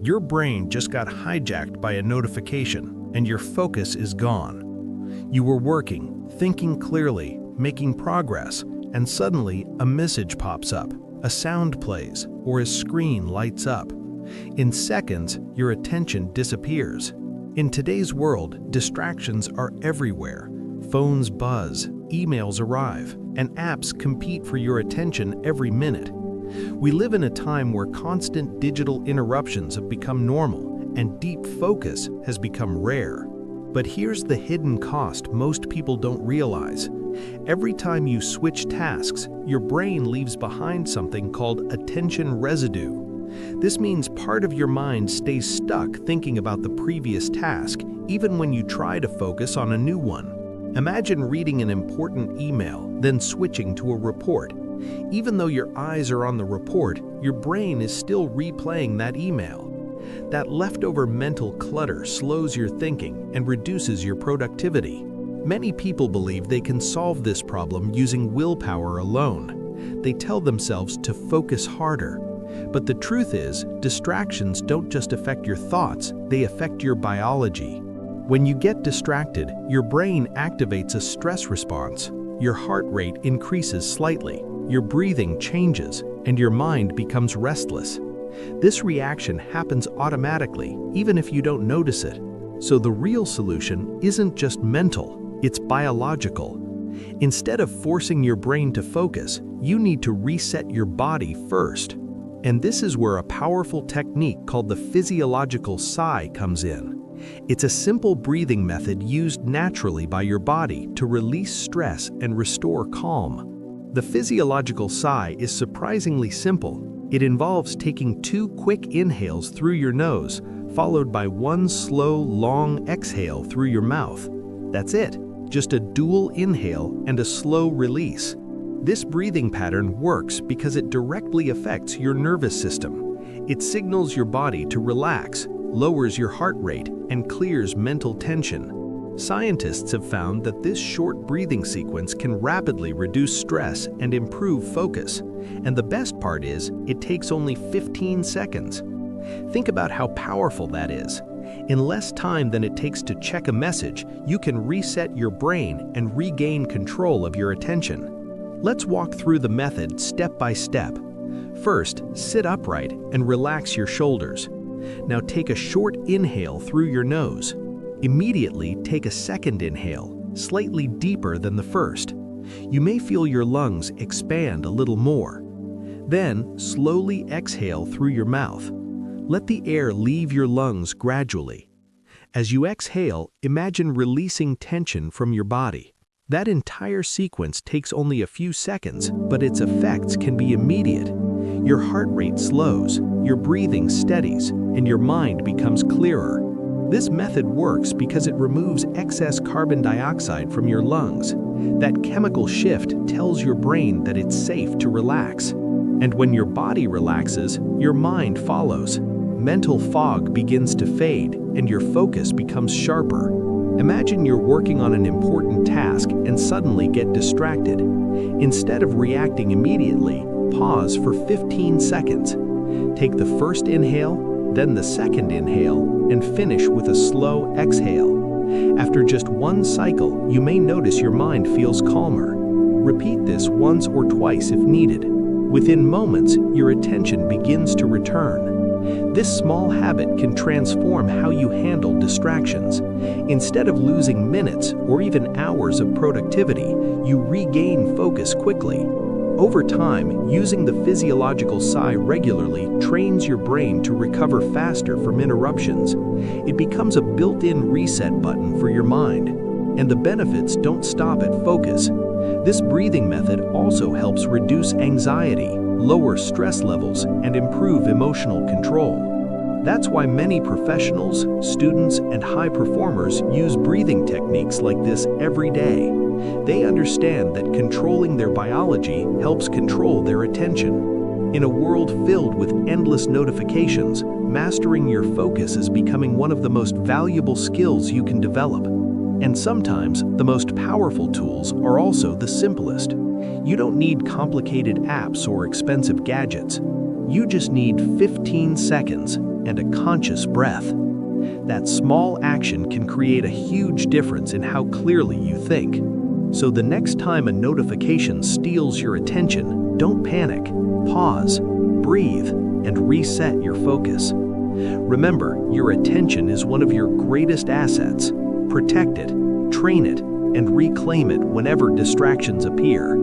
Your brain just got hijacked by a notification, and your focus is gone. You were working, thinking clearly, making progress, and suddenly a message pops up, a sound plays, or a screen lights up. In seconds, your attention disappears. In today's world, distractions are everywhere. Phones buzz, emails arrive, and apps compete for your attention every minute. We live in a time where constant digital interruptions have become normal and deep focus has become rare. But here's the hidden cost most people don't realize. Every time you switch tasks, your brain leaves behind something called attention residue. This means part of your mind stays stuck thinking about the previous task, even when you try to focus on a new one. Imagine reading an important email, then switching to a report. Even though your eyes are on the report, your brain is still replaying that email. That leftover mental clutter slows your thinking and reduces your productivity. Many people believe they can solve this problem using willpower alone. They tell themselves to focus harder. But the truth is, distractions don't just affect your thoughts, they affect your biology. When you get distracted, your brain activates a stress response. Your heart rate increases slightly, your breathing changes, and your mind becomes restless. This reaction happens automatically, even if you don't notice it. So the real solution isn't just mental, it's biological. Instead of forcing your brain to focus, you need to reset your body first. And this is where a powerful technique called the physiological sigh comes in. It's a simple breathing method used naturally by your body to release stress and restore calm. The physiological sigh is surprisingly simple. It involves taking 2 quick inhales through your nose, followed by 1 slow, long exhale through your mouth. That's it, just a dual inhale and a slow release. This breathing pattern works because it directly affects your nervous system. It signals your body to relax, lowers your heart rate, and clears mental tension. Scientists have found that this short breathing sequence can rapidly reduce stress and improve focus. And the best part is, it takes only 15 seconds. Think about how powerful that is. In less time than it takes to check a message, you can reset your brain and regain control of your attention. Let's walk through the method step by step. First, sit upright and relax your shoulders. Now take a short inhale through your nose. Immediately take a second inhale, slightly deeper than the first. You may feel your lungs expand a little more. Then, slowly exhale through your mouth. Let the air leave your lungs gradually. As you exhale, imagine releasing tension from your body. That entire sequence takes only a few seconds, but its effects can be immediate. Your heart rate slows, your breathing steadies, and your mind becomes clearer. This method works because it removes excess carbon dioxide from your lungs. That chemical shift tells your brain that it's safe to relax. And when your body relaxes, your mind follows. Mental fog begins to fade, and your focus becomes sharper. Imagine you're working on an important task and suddenly get distracted. Instead of reacting immediately, pause for 15 seconds. Take the first inhale, then the second inhale, and finish with a slow exhale. After just 1 cycle, you may notice your mind feels calmer. Repeat this once or twice if needed. Within moments, your attention begins to return. This small habit can transform how you handle distractions. Instead of losing minutes or even hours of productivity, you regain focus quickly. Over time, using the physiological sigh regularly trains your brain to recover faster from interruptions. It becomes a built-in reset button for your mind. And the benefits don't stop at focus. This breathing method also helps reduce anxiety, lower stress levels, and improve emotional control. That's why many professionals, students, and high performers use breathing techniques like this every day. They understand that controlling their biology helps control their attention. In a world filled with endless notifications, mastering your focus is becoming one of the most valuable skills you can develop. And sometimes, the most powerful tools are also the simplest. You don't need complicated apps or expensive gadgets. You just need 15 seconds, and a conscious breath. That small action can create a huge difference in how clearly you think. So the next time a notification steals your attention, don't panic. Pause, breathe, and reset your focus. Remember, your attention is one of your greatest assets. Protect it, train it, and reclaim it whenever distractions appear.